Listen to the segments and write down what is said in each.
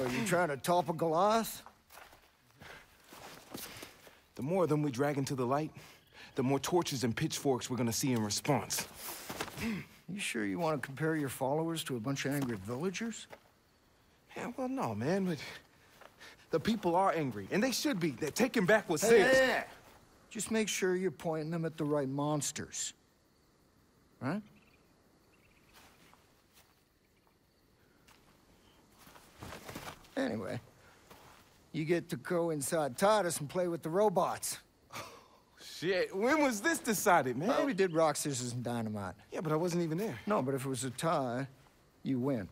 Are you trying to topple Goliath? The more of them we drag into the light, the more torches and pitchforks we're gonna see in response. You sure you want to compare your followers to a bunch of angry villagers? Yeah, well, no, man, but the people are angry, and they should be. They're taking back what's Hey, theirs. hey, just make sure you're pointing them at the right monsters. Right? Anyway, you get to go inside Titus and play with the robots. Shit, when was this decided, man? Well, we did rock, scissors, and dynamite. Yeah, but I wasn't even there. No, but if it was a tie, you win.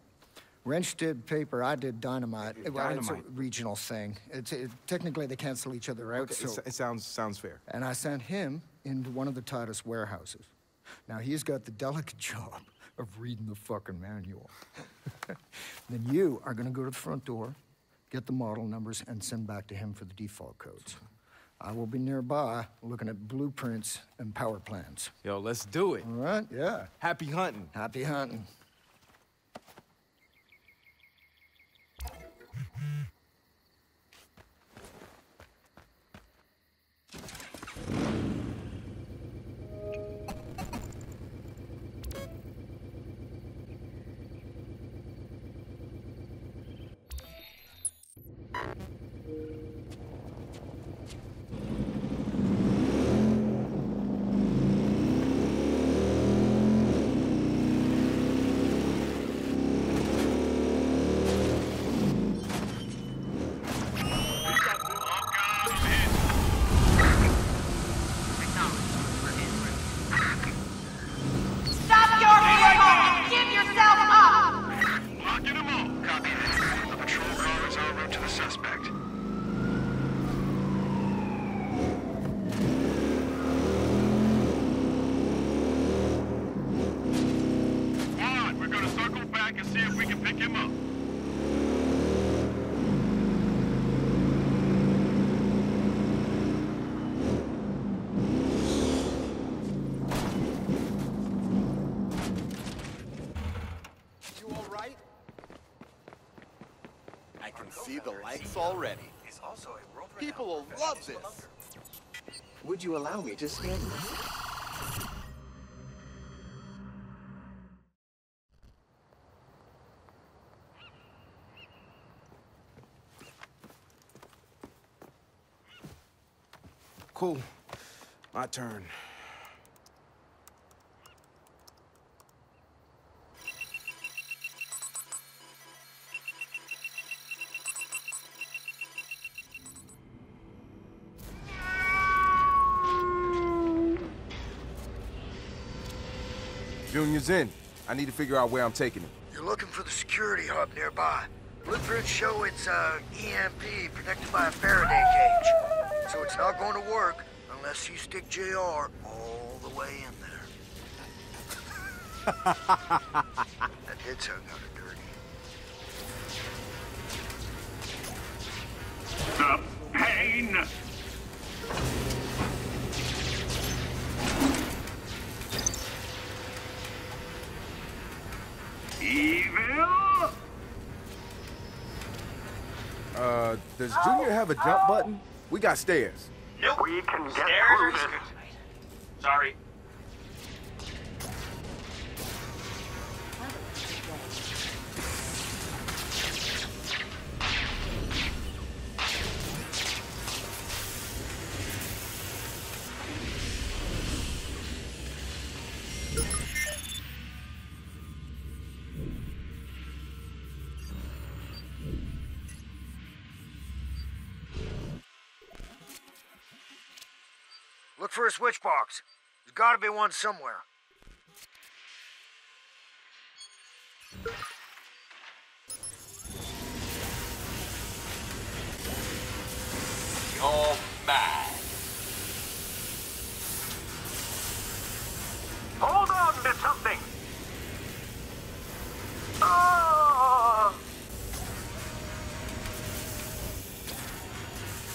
Wrench did paper, I did dynamite. Well, it's a regional thing. Technically, they cancel each other out, Okay, so... it sounds fair. And I sent him into one of the Titus warehouses. Now, he's got the delicate job of reading the fucking manual. Then you are gonna go to the front door, get the model numbers, and send back to him for the default codes. I will be nearby looking at blueprints and power plans. Yo, let's do it. All right? Yeah. Happy hunting. Happy hunting. See the lights already. People will love this. Would you allow me to scan you? Cool. My turn. Junior's in. I need to figure out where I'm taking him. You're looking for the security hub nearby. Blueprints show it's EMP protected by a Faraday cage. So it's not going to work unless you stick JR all the way in there. That did sound kind of dirty. The pain! Evil? Does Junior have a jump button? We got stairs. Nope. We can get through this. Sorry. Look for a switch box. There's gotta be one somewhere. You're mad. Hold on to something. Oh!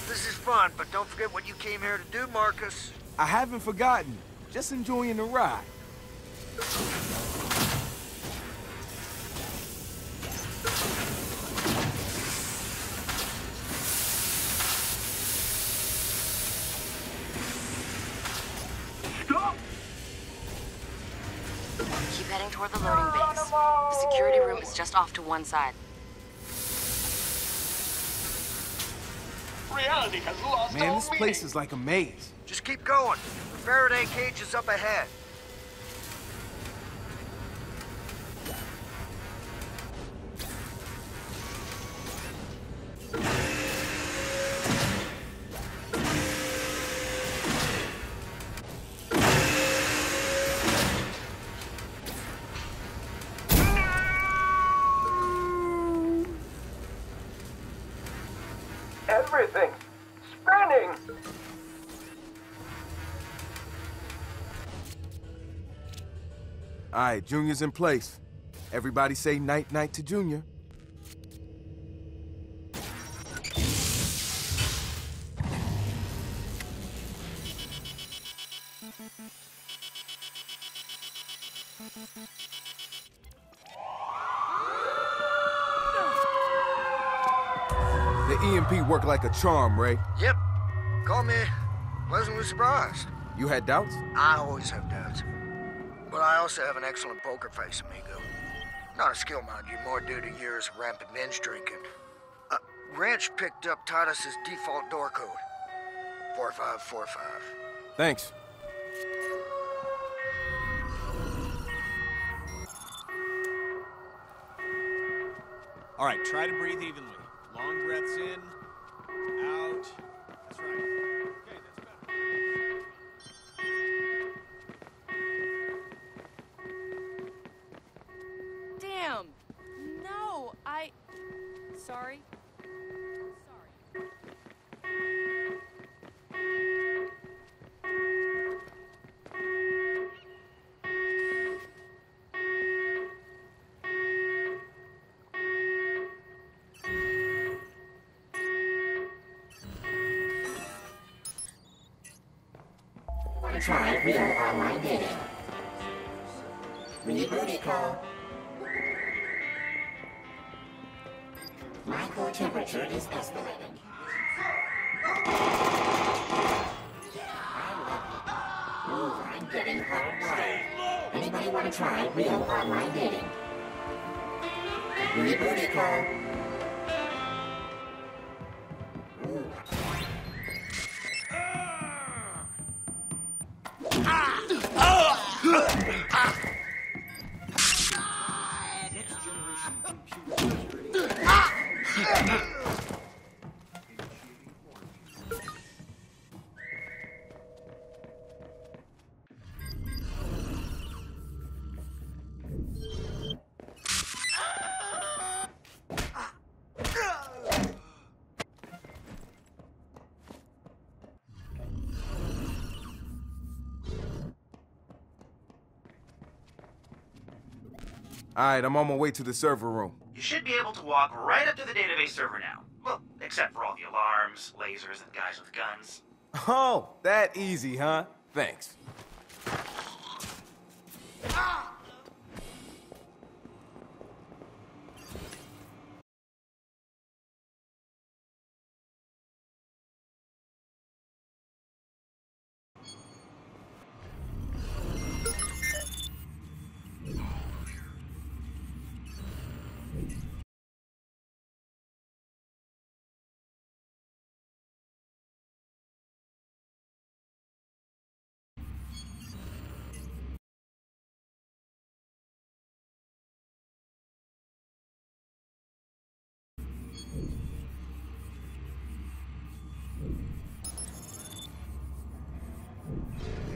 This is fun, but don't forget what you came here to do, Marcus. I haven't forgotten. Just enjoying the ride. toward the loading base. The security room is just off to one side. Reality has lost Man, all this place is like a maze. Just keep going. The Faraday cage is up ahead. Everything spinning. All right, Junior's in place. Everybody say night-night to Junior. The EMP worked like a charm, Ray. Yep. Call me pleasantly surprised. You had doubts? I always have doubts. But I also have an excellent poker face, amigo. Not a skill, mind you, more due to years of rampant binge drinking. Wrench picked up Titus's default door code. 4545. Thanks. All right, try to breathe evenly. Long breaths in, out. That's right. Okay, that's better. Damn! No, Sorry. Try real online dating. When you booty call, my core temperature is escalating. Ooh, I'm getting hard water. Anybody want to try real online dating? When you booty call. All right, I'm on my way to the server room. You should be able to walk right up to the database server now. Well, except for all the alarms, lasers, and guys with guns. Oh, that easy, huh? Thanks.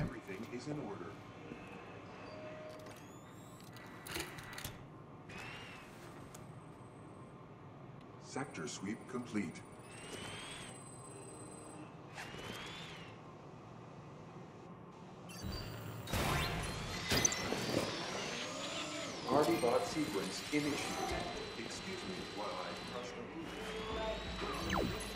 Everything is in order. Sector sweep complete. RB-bot sequence initiated. Excuse me while I crush the roof.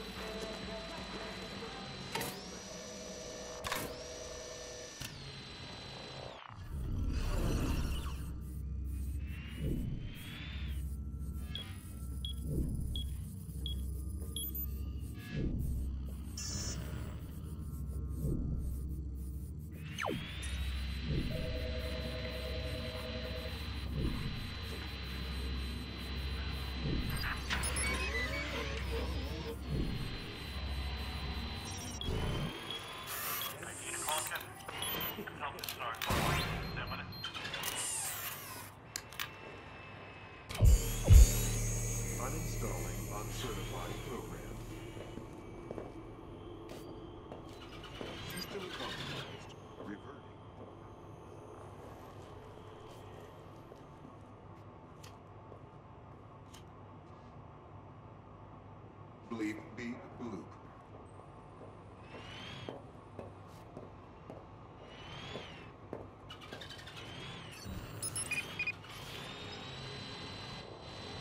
certifying program. System compromised. Reverting. Bleep, beep, bloop.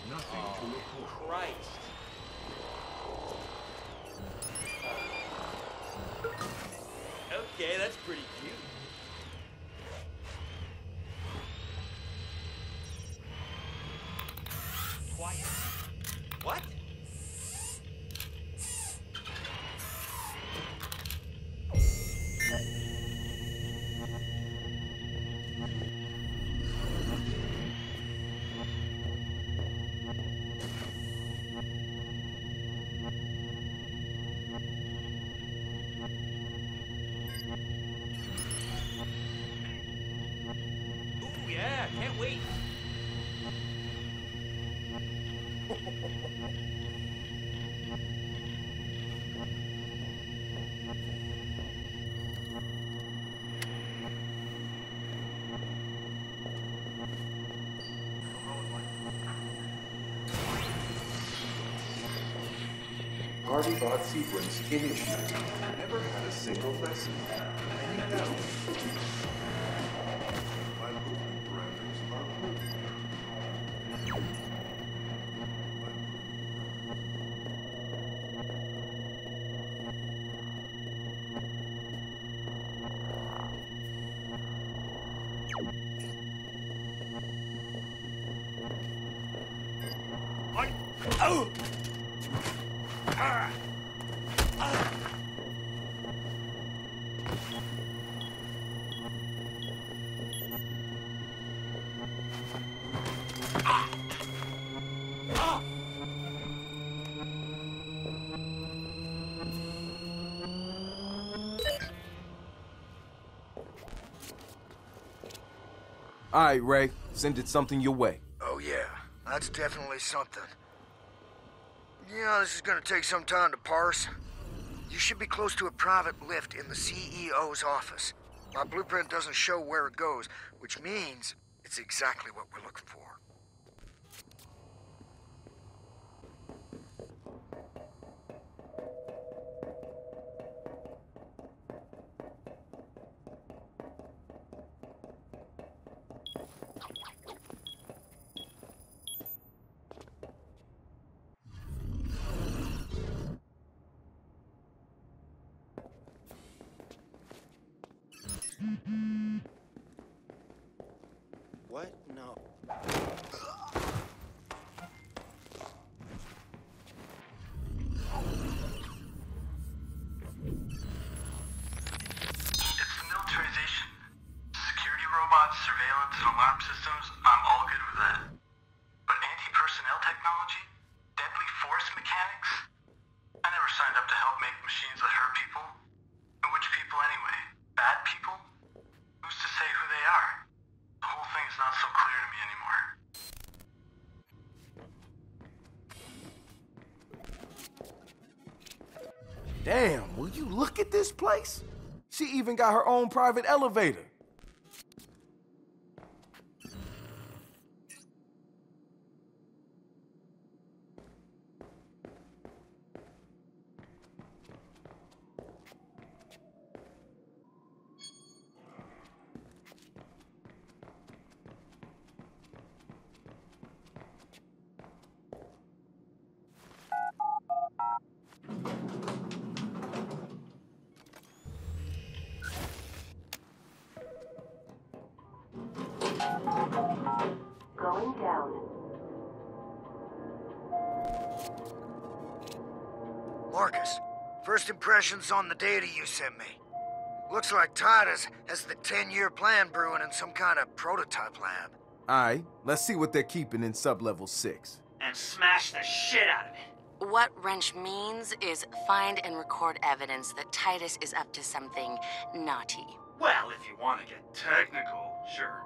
Nothing to report. Christ. Okay, that's pretty cute. Quiet. What? Ooh, yeah, can't wait. Party bot sequence initiated. Never had a single lesson. Any doubt? My movement parameters are proven. Oh! Ah! Ah! Ah! All right, Ray. Sending something your way. Oh, yeah. That's definitely something. Yeah, this is gonna take some time to parse. You should be close to a private lift in the CEO's office. My blueprint doesn't show where it goes, which means it's exactly what we're looking for. What? No. It's the militarization. Security robots, surveillance, and alarm systems, I'm all good with that. But anti-personnel technology? Deadly force mechanics? I never signed up to help make machines that hurt people. And which people anyway? Bad people? Who's to say who they are? The whole thing's not so clear to me anymore. Damn, will you look at this place? She even got her own private elevator. Going down. Marcus, first impressions on the data you sent me. Looks like Titus has the 10-year plan brewing in some kind of prototype lab. Alright, let's see what they're keeping in sub-level 6. And smash the shit out of it. What wrench means is find and record evidence that Titus is up to something naughty. Well, if you want to get technical, sure.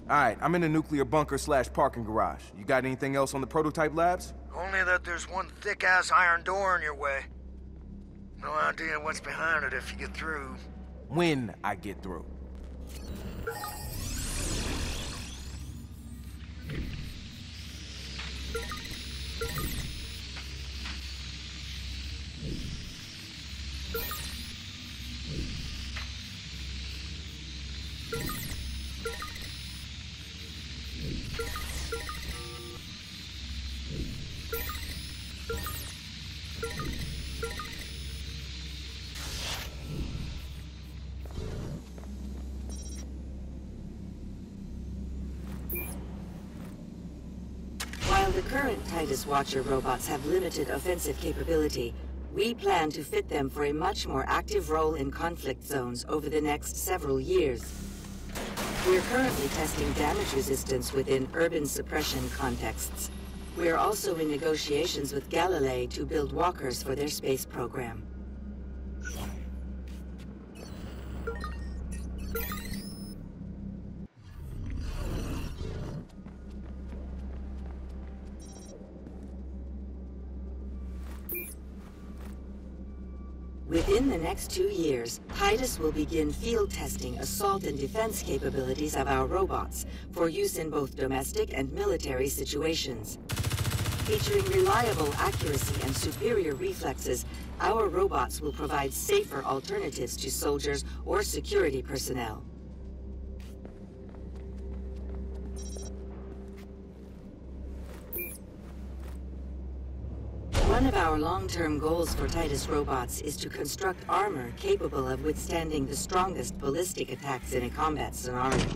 Alright, I'm in the nuclear bunker / parking garage. You got anything else on the prototype labs? Only that there's one thick-ass iron door in your way. No idea what's behind it if you get through. When I get through. While the current Titus Watcher robots have limited offensive capability, we plan to fit them for a much more active role in conflict zones over the next several years. We're currently testing damage resistance within urban suppression contexts. We're also in negotiations with Galilei to build walkers for their space program. Within the next 2 years, Titus will begin field testing assault and defense capabilities of our robots for use in both domestic and military situations. Featuring reliable accuracy and superior reflexes, our robots will provide safer alternatives to soldiers or security personnel. One of our long-term goals for Titus robots is to construct armor capable of withstanding the strongest ballistic attacks in a combat scenario.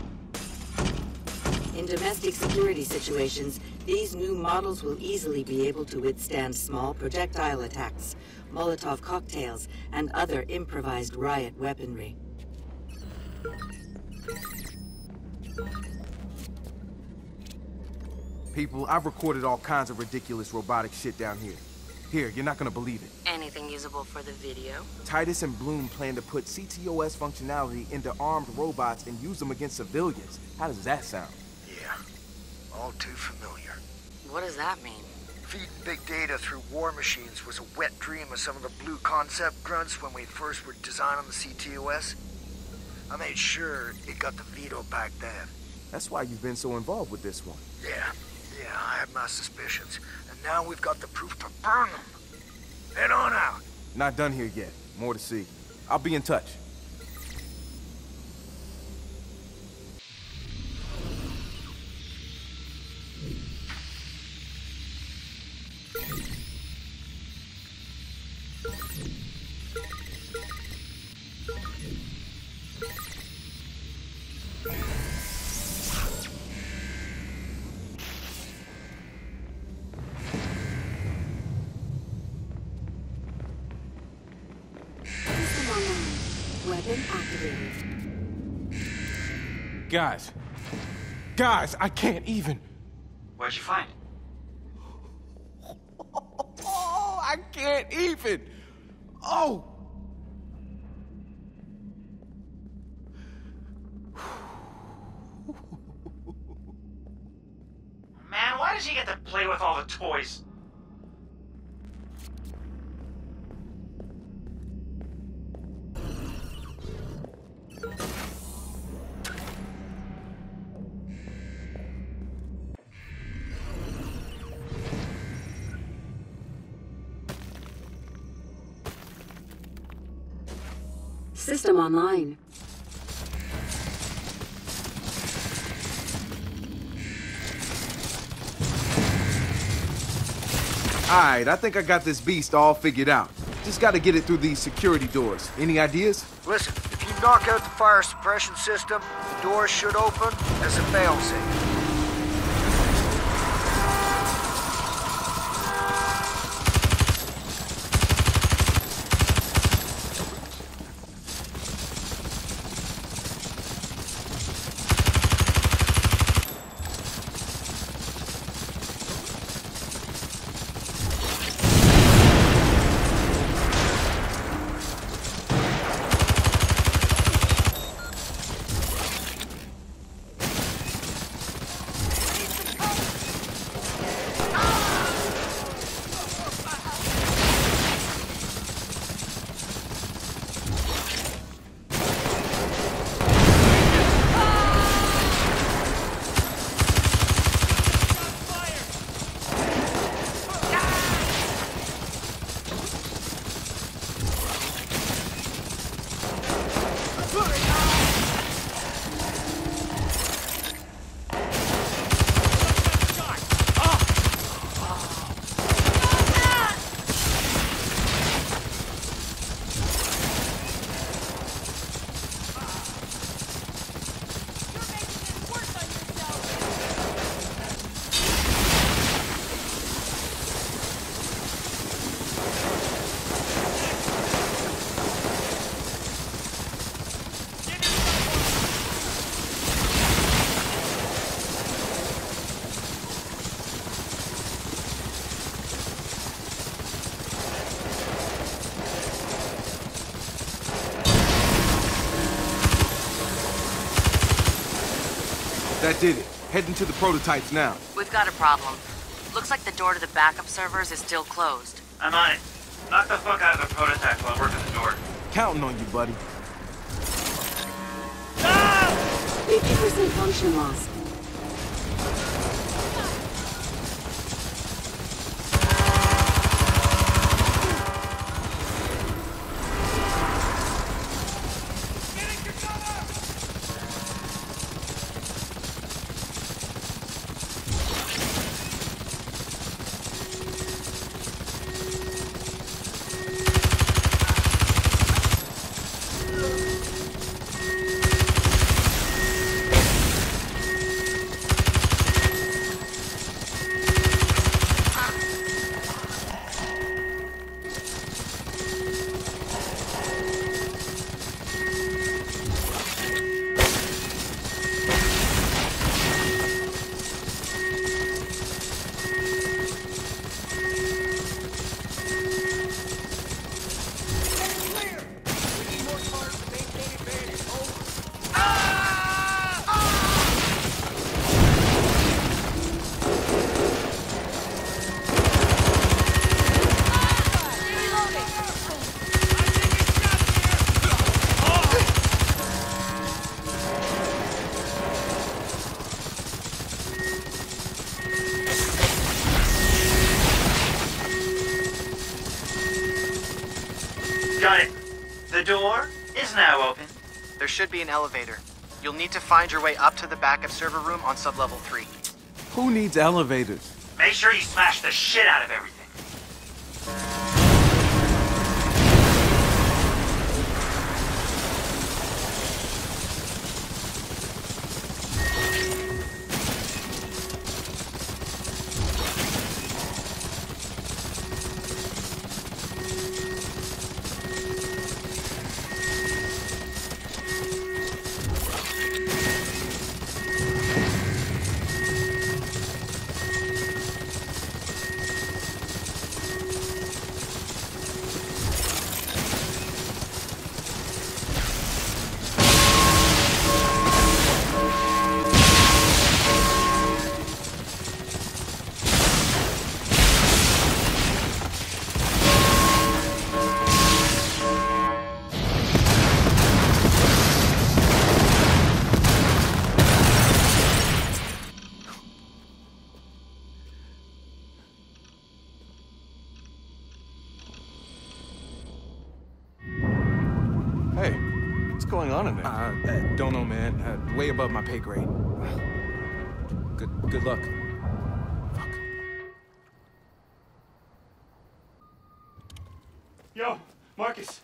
In domestic security situations, these new models will easily be able to withstand small projectile attacks, Molotov cocktails, and other improvised riot weaponry. People, I've recorded all kinds of ridiculous robotic shit down here. Here, you're not gonna believe it. Anything usable for the video? Titus and Bloom plan to put ctOS functionality into armed robots and use them against civilians. How does that sound? Yeah, all too familiar. What does that mean? Feeding big data through war machines was a wet dream of some of the blue concept grunts when we first were designing the ctOS. I made sure it got the veto back then. That's why you've been so involved with this one. Yeah, I had my suspicions. And now we've got the proof to burn them. Head on out. Not done here yet. More to see. I'll be in touch. Weapon activated. Guys, I can't even. What'd you find? Oh, I can't even. Oh. Man, why does he get to play with all the toys? System online. Alright, I think I got this beast all figured out. Just gotta get it through these security doors. Any ideas? Listen, if you knock out the fire suppression system, the doors should open as a failsafe. That did it. Heading to the prototypes now. We've got a problem. Looks like the door to the backup servers is still closed. I'm on it. Knock the fuck out of the prototype while I'm working the door. Counting on you, buddy. 50% function loss. Got it. The door is now open. There should be an elevator. You'll need to find your way up to the backup server room on sublevel 3. Who needs elevators? Make sure you smash the shit out of everything. going on in there? Don't know, man. Way above my pay grade. Good luck. Fuck. Yo, Marcus.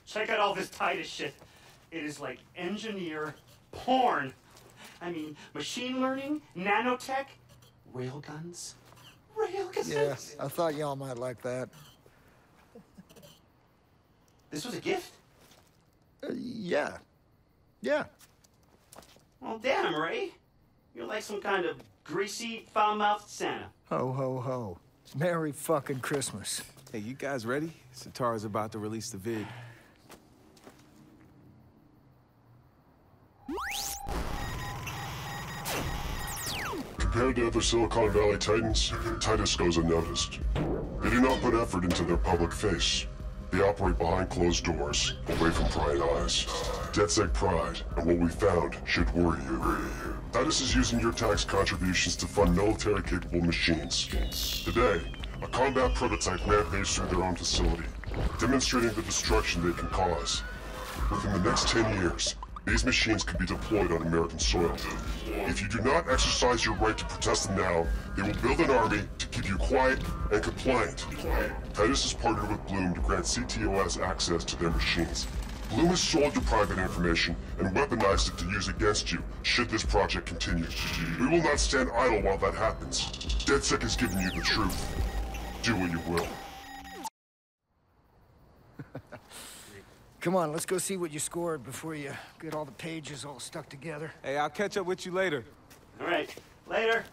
Check out all this Titus shit. It is like engineer porn. I mean, machine learning, nanotech, railguns. Railguns. Yeah, I thought y'all might like that. This was a gift? Yeah. Yeah. Well, damn, Ray. You're like some kind of greasy, foul-mouthed Santa. Ho, ho, ho. Merry fucking Christmas. Hey, you guys ready? Satara's about to release the vid. Compared to other Silicon Valley titans, Titus goes unnoticed. They do not put effort into their public face. They operate behind closed doors, away from prying eyes. Dedsec pride, and what we found should worry you. Titus is using your tax contributions to fund military-capable machines. Today, a combat prototype rampages through their own facility, demonstrating the destruction they can cause. Within the next 10 years, these machines could be deployed on American soil. If you do not exercise your right to protest them now, they will build an army to keep you quiet and compliant. Titus has partnered with Bloom to grant ctOS access to their machines. Bloom has sold your private information and weaponized it to use against you, should this project continue. We will not stand idle while that happens. Dedsec has given you the truth. Do what you will. Come on, let's go see what you scored before you get all the pages all stuck together. Hey, I'll catch up with you later. All right, later.